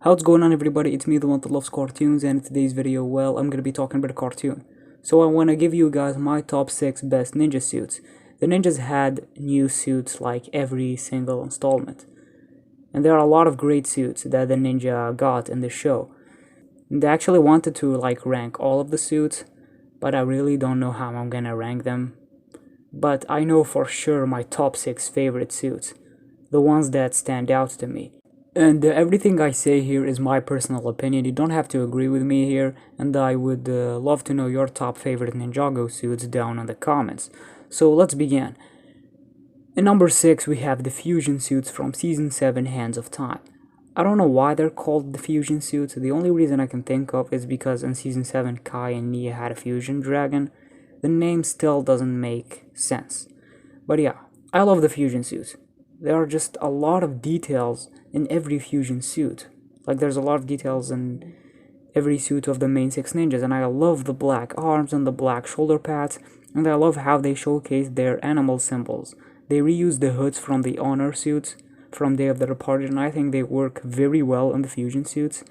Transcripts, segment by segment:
How's going on, everybody? It's me, the one that loves cartoons, and in today's video, well, I'm gonna be talking about a cartoon. So I wanna give you guys my top 6 best ninja suits. The ninjas had new suits like every single installment. And there are a lot of great suits that the ninja got in the show. And I actually wanted to rank all of the suits, but I really don't know how I'm gonna rank them. But I know for sure my top 6 favorite suits, the ones that stand out to me. And everything I say here is my personal opinion. You don't have to agree with me here, and I would love to know your top favorite Ninjago suits down in the comments. So let's begin. In number 6 we have the fusion suits from Season 7 Hands of Time. I don't know why they're called the fusion suits. The only reason I can think of is because in Season 7 Kai and Nia had a fusion dragon. The name still doesn't make sense. But yeah, I love the fusion suits. There are just a lot of details in every fusion suit. There's a lot of details in every suit of the main 6 ninjas, and I love the black arms and the black shoulder pads, and I love how they showcase their animal symbols. They reuse the hoods from the honor suits from Day of the Departed, and I think they work very well in the fusion suits.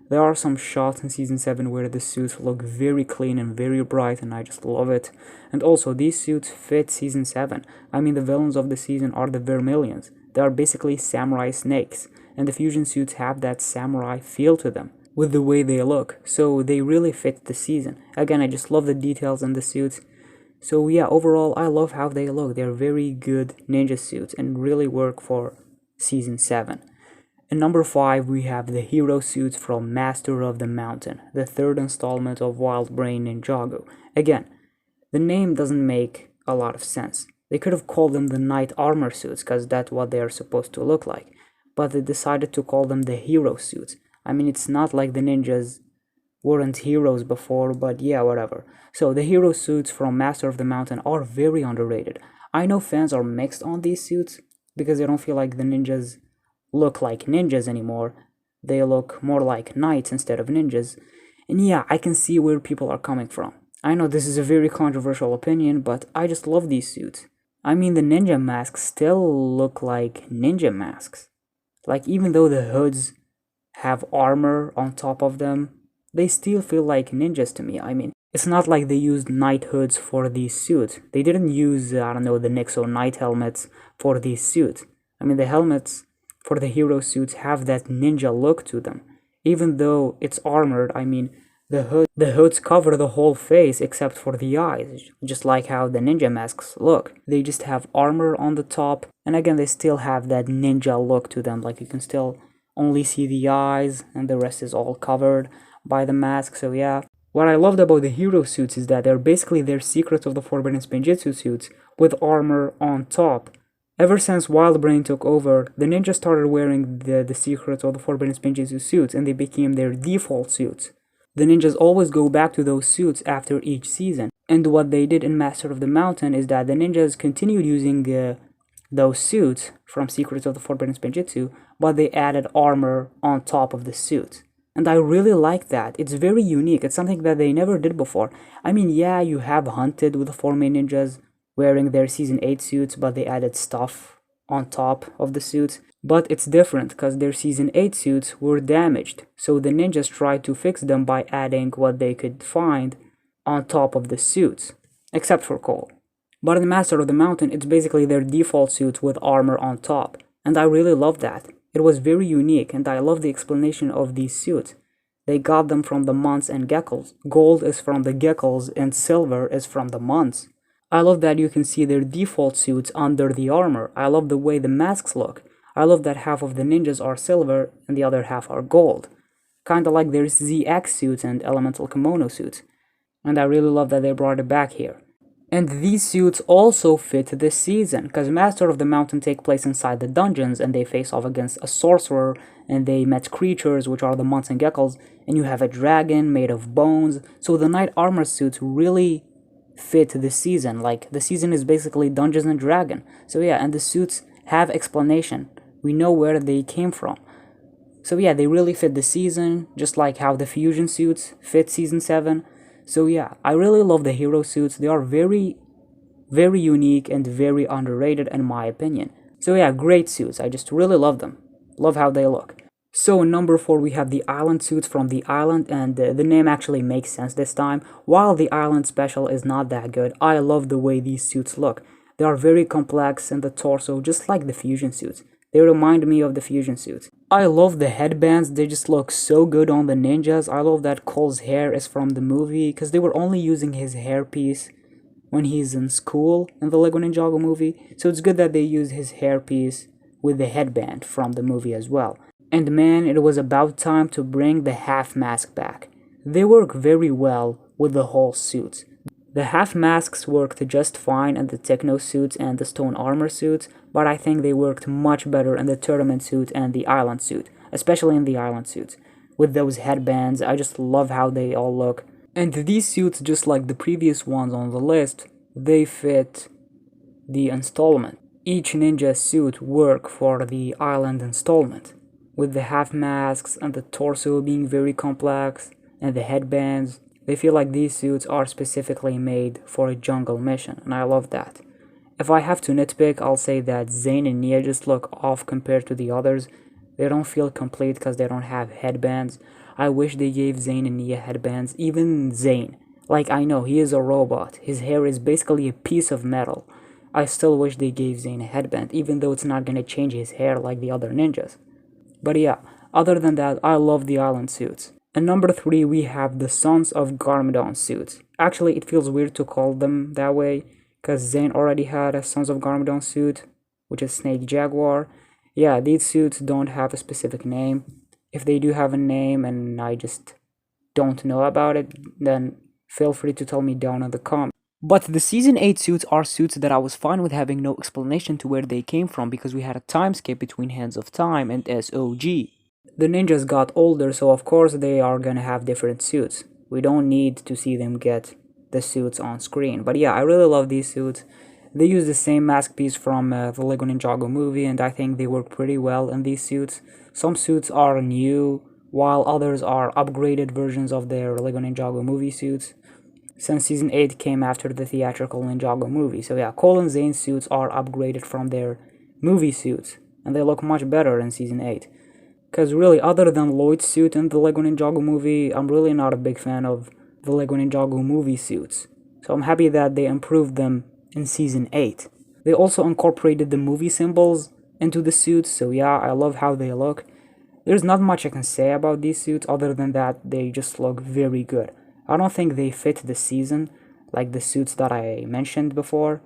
There are some shots in Season 7 where the suits look very clean and very bright, and I just love it. And also, these suits fit Season 7. I mean, the villains of the season are the Vermilions. They are basically samurai snakes, and the fusion suits have that samurai feel to them with the way they look, so they really fit the season. Again, I just love the details in the suits. So yeah, overall, I love how they look. They're very good ninja suits and really work for Season 7. In number 5, we have the hero suits from Master of the Mountain, the third installment of Wild Brain Ninjago. Again, the name doesn't make a lot of sense. They could have called them the knight armor suits, because that's what they are supposed to look like. But they decided to call them the hero suits. I mean, it's not like the ninjas weren't heroes before, but yeah, whatever. So the hero suits from Master of the Mountain are very underrated. I know fans are mixed on these suits, because they don't feel like the ninjas look like ninjas anymore. They look more like knights instead of ninjas. And yeah, I can see where people are coming from. I know this is a very controversial opinion, but I just love these suits. I mean, the ninja masks still look like ninja masks. Even though the hoods have armor on top of them, they still feel like ninjas to me. I mean, it's not like they used knight hoods for these suits. They didn't use, I don't know, the Nixo knight helmets for these suits. I mean, the helmets for the hero suits have that ninja look to them. Even though it's armored, I mean, the hoods cover the whole face except for the eyes, just like how the ninja masks look. They just have armor on the top, and again, they still have that ninja look to them. You can still only see the eyes, and the rest is all covered by the mask, so yeah. What I loved about the hero suits is that they're basically their Secrets of the Forbidden Spinjitzu suits with armor on top. Ever since Wild Brain took over, the ninjas started wearing the Secrets of the Forbidden Spinjitzu suits, and they became their default suits. The ninjas always go back to those suits after each season, and what they did in Master of the Mountain is that the ninjas continued using those suits from Secrets of the Forbidden Spinjitzu, but they added armor on top of the suit. And I really like that. It's very unique. It's something that they never did before. I mean, yeah, you have Hunted with the 4 main ninjas wearing their Season 8 suits, but they added stuff on top of the suits. But it's different, because their Season 8 suits were damaged, so the ninjas tried to fix them by adding what they could find on top of the suits, except for Cole. But in Master of the Mountain, it's basically their default suits with armor on top, and I really love that. It was very unique, and I love the explanation of these suits. They got them from the months and geckos. Gold is from the geckos, and silver is from the months. I love that you can see their default suits under the armor. I love the way the masks look. I love that half of the ninjas are silver and the other half are gold. Kinda like their ZX suits and elemental kimono suits. And I really love that they brought it back here. And these suits also fit this season, because Master of the Mountain take place inside the dungeons, and they face off against a sorcerer, and they met creatures, which are the months and geckos, and you have a dragon made of bones. So the knight armor suits really fit this season. The season is basically Dungeons and Dragon. So yeah, and the suits have explanation. We know where they came from. So yeah, they really fit the season, just like how the fusion suits fit Season 7. So yeah, I really love the hero suits. They are very, very unique and very underrated in my opinion. So yeah, great suits. I just really love them. Love how they look. So in number 4 we have the island suits from the island, and the name actually makes sense this time. While the island special is not that good, I love the way these suits look. They are very complex in the torso, just like the fusion suits. They remind me of the fusion suits. I love the headbands, they just look so good on the ninjas. I love that Cole's hair is from the movie, because they were only using his hairpiece when he's in school in the Lego Ninjago movie. So it's good that they use his hairpiece with the headband from the movie as well. And man, it was about time to bring the half mask back. They work very well with the whole suits. The half masks worked just fine in the techno suits and the stone armor suits, but I think they worked much better in the tournament suit and the island suit, especially in the island suits. With those headbands, I just love how they all look. And these suits, just like the previous ones on the list, they fit the installment. Each ninja suit work for the island installment, with the half masks and the torso being very complex and the headbands. They feel like these suits are specifically made for a jungle mission, and I love that. If I have to nitpick, I'll say that Zane and Nia just look off compared to the others. They don't feel complete because they don't have headbands. I wish they gave Zane and Nia headbands. Even Zane, like, I know he is a robot, his hair is basically a piece of metal. I still wish they gave Zane a headband, even though it's not gonna change his hair like the other ninjas. But yeah, other than that, I love the island suits. And number 3, we have the Sons of Garmadon suits. Actually, it feels weird to call them that way, because Zane already had a Sons of Garmadon suit, which is Snake Jaguar. Yeah, these suits don't have a specific name. If they do have a name and I just don't know about it, then feel free to tell me down in the comments. But the Season 8 suits are suits that I was fine with having no explanation to where they came from, because we had a time skip between Hands of Time and SOG. The ninjas got older, so of course they are gonna have different suits. We don't need to see them get the suits on screen. But yeah, I really love these suits. They use the same mask piece from the Lego Ninjago movie, and I think they work pretty well in these suits. Some suits are new, while others are upgraded versions of their Lego Ninjago movie suits, since Season 8 came after the theatrical Ninjago movie. So yeah, Cole and Zane's suits are upgraded from their movie suits, and they look much better in Season 8. Because really, other than Lloyd's suit in the Lego Ninjago movie, I'm really not a big fan of the Lego Ninjago movie suits. So I'm happy that they improved them in Season 8. They also incorporated the movie symbols into the suits, so yeah, I love how they look. There's not much I can say about these suits other than that they just look very good. I don't think they fit the season, like the suits that I mentioned before.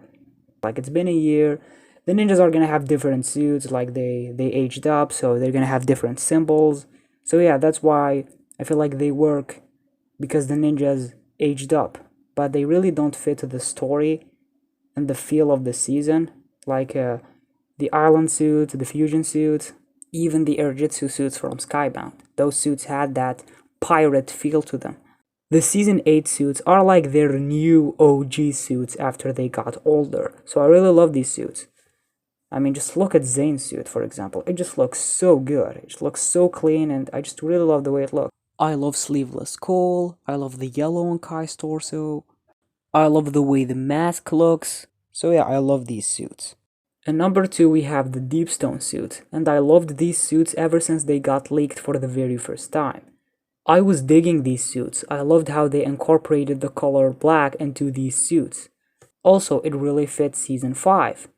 Like, it's been a year. The ninjas are gonna have different suits, like they aged up, so they're gonna have different symbols. So yeah, that's why I feel like they work, because the ninjas aged up. But they really don't fit the story and the feel of the season. Like the island suit, the fusion suit, even the Erjitsu suits from Skybound. Those suits had that pirate feel to them. The Season 8 suits are like their new OG suits after they got older, so I really love these suits. I mean, just look at Zane's suit, for example. It just looks so good. It just looks so clean, and I just really love the way it looks. I love sleeveless Cole. I love the yellow on Kai's torso. I love the way the mask looks. So yeah, I love these suits. And number 2, we have the DEPSTON suit, and I loved these suits ever since they got leaked for the very first time. I was digging these suits. I loved how they incorporated the color black into these suits. Also, it really fits Season 5.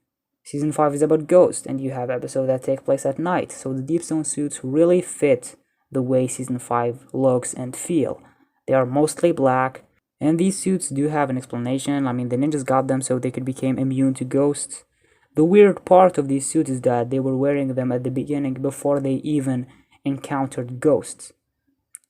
Season 5 is about ghosts, and you have episodes that take place at night, so the DEPSTON suits really fit the way Season 5 looks and feel. They are mostly black, and these suits do have an explanation. I mean, the ninjas got them so they could become immune to ghosts. The weird part of these suits is that they were wearing them at the beginning before they even encountered ghosts.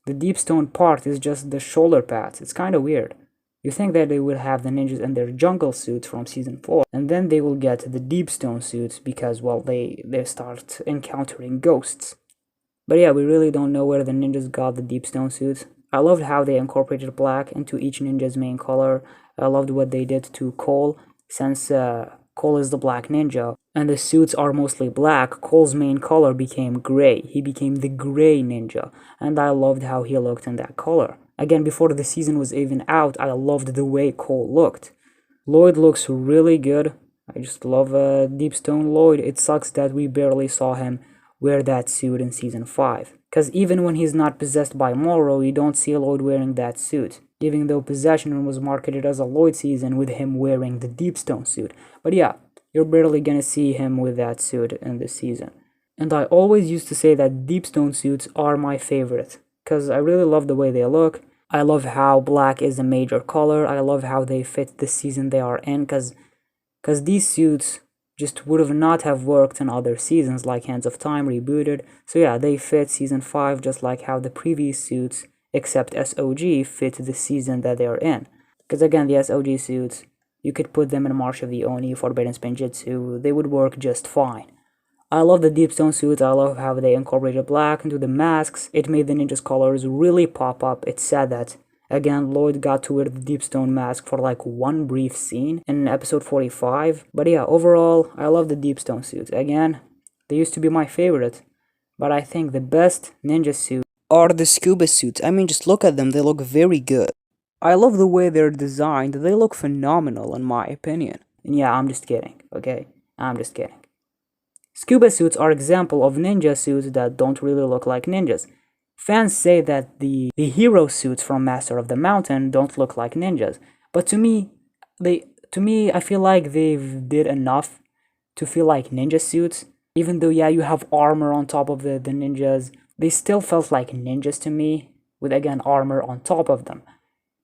The DEPSTON part is just the shoulder pads. It's kind of weird. You think that they will have the ninjas in their jungle suits from Season 4, and then they will get the DEPSTON suits because, well, they start encountering ghosts. But yeah, we really don't know where the ninjas got the DEPSTON suits. I loved how they incorporated black into each ninja's main color. I loved what they did to Cole, since Cole is the black ninja, and the suits are mostly black. Cole's main color became gray. He became the gray ninja, and I loved how he looked in that color. Again, before the season was even out, I loved the way Cole looked. Lloyd looks really good. I just love DEPSTON Lloyd. It sucks that we barely saw him wear that suit in Season 5. Because even when he's not possessed by Moro, you don't see Lloyd wearing that suit, even though Possession was marketed as a Lloyd season with him wearing the DEPSTON suit. But yeah, you're barely gonna see him with that suit in this season. And I always used to say that DEPSTON suits are my favorite, because I really love the way they look. I love how black is a major color. I love how they fit the season they are in, because these suits just would have not have worked in other seasons like Hands of Time rebooted. So yeah, they fit Season 5 just like how the previous suits, except SOG, fit the season that they are in. Because again, the SOG suits, you could put them in March of the Oni, Forbidden Spinjitzu, they would work just fine. I love the DEPSTON suits. I love how they incorporated black into the masks. It made the ninjas' colors really pop up. It's sad that, again, Lloyd got to wear the DEPSTON mask for like one brief scene in episode 45. But yeah, overall, I love the DEPSTON suits. Again, they used to be my favorite. But I think the best ninja suits are the SCUBA suits. I mean, just look at them. They look very good. I love the way they're designed. They look phenomenal in my opinion. And yeah, I'm just kidding, okay? I'm just kidding. SCUBA suits are example of ninja suits that don't really look like ninjas. Fans say that the hero suits from Master of the Mountain don't look like ninjas, but to me, I feel like they've did enough to feel like ninja suits. Even though, yeah, you have armor on top of the ninjas, they still felt like ninjas to me, with again armor on top of them.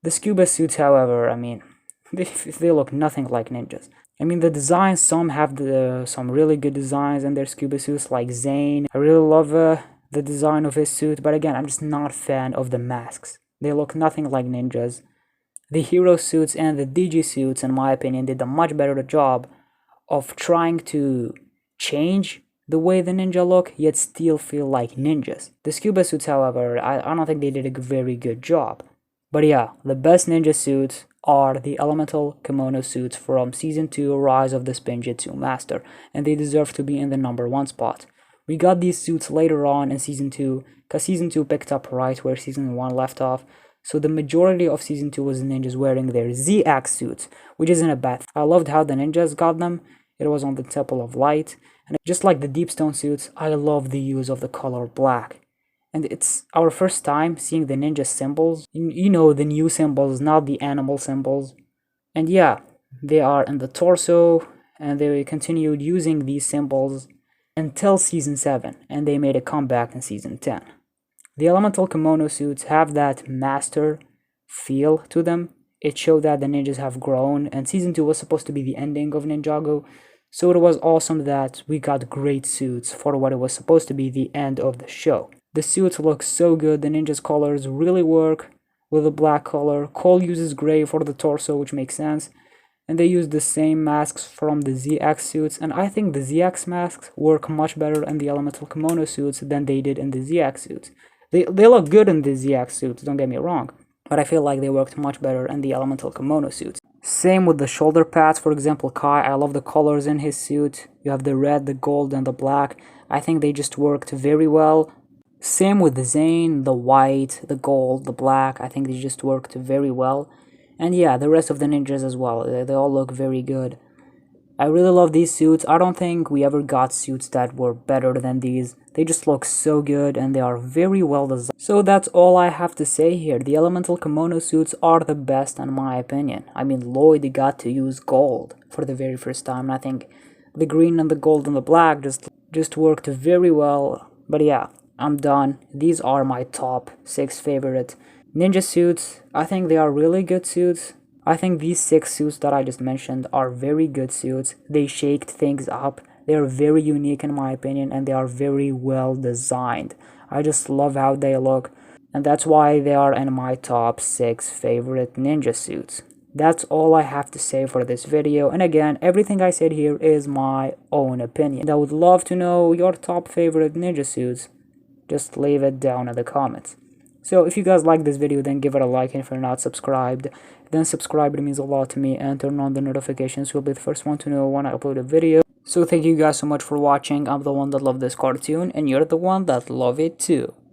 The SCUBA suits, however, I mean, they look nothing like ninjas. I mean, the designs, some have some really good designs in their SCUBA suits, like Zane. I really love the design of his suit, but again, I'm just not a fan of the masks. They look nothing like ninjas. The hero suits and the DG suits, in my opinion, did a much better job of trying to change the way the ninja look, yet still feel like ninjas. The SCUBA suits, however, I don't think they did a very good job. But yeah, the best ninja suits are the elemental kimono suits from Season 2 Rise of the Spinjitzu Master, and they deserve to be in the #1 spot. We got these suits later on in Season 2, because Season 2 picked up right where Season 1 left off, so the majority of Season 2 was ninjas wearing their Z-Axe suits, which isn't a bad thing. I loved how the ninjas got them. It was on the Temple of Light, and just like the DEPSTON suits, I love the use of the color black. And it's our first time seeing the ninja symbols. You know, the new symbols, not the animal symbols. And yeah, they are in the torso, and they continued using these symbols until Season 7, and they made a comeback in Season 10. The elemental kimono suits have that master feel to them. It showed that the ninjas have grown, and Season 2 was supposed to be the ending of Ninjago, so it was awesome that we got great suits for what it was supposed to be the end of the show. The suits look so good, the ninjas' colors really work with the black color. Cole uses gray for the torso, which makes sense. And they use the same masks from the ZX suits, and I think the ZX masks work much better in the elemental kimono suits than they did in the ZX suits. They look good in the ZX suits, don't get me wrong, but I feel like they worked much better in the elemental kimono suits. Same with the shoulder pads, for example, Kai, I love the colors in his suit. You have the red, the gold, and the black. I think they just worked very well. Same with the Zane, the white, the gold, the black. I think they just worked very well. And yeah, the rest of the ninjas as well. They all look very good. I really love these suits. I don't think we ever got suits that were better than these. They just look so good and they are very well designed. So that's all I have to say here. The elemental kimono suits are the best in my opinion. I mean, Lloyd got to use gold for the very first time. And I think the green and the gold and the black just worked very well. But yeah, I'm done. These are my top 6 favorite ninja suits. I think they are really good suits. I think these 6 suits that I just mentioned are very good suits. They shaked things up. They are very unique in my opinion, and they are very well designed. I just love how they look, and that's why they are in my top 6 favorite ninja suits. That's all I have to say for this video, and again, everything I said here is my own opinion. And I would love to know your top favorite ninja suits. Just leave it down in the comments. So if you guys like this video, then give it a like, and if you're not subscribed, then subscribe. It means a lot to me, and turn on the notifications. You'll be the first one to know when I upload a video. So thank you guys so much for watching. I'm the one that loved this cartoon, and you're the one that love it too.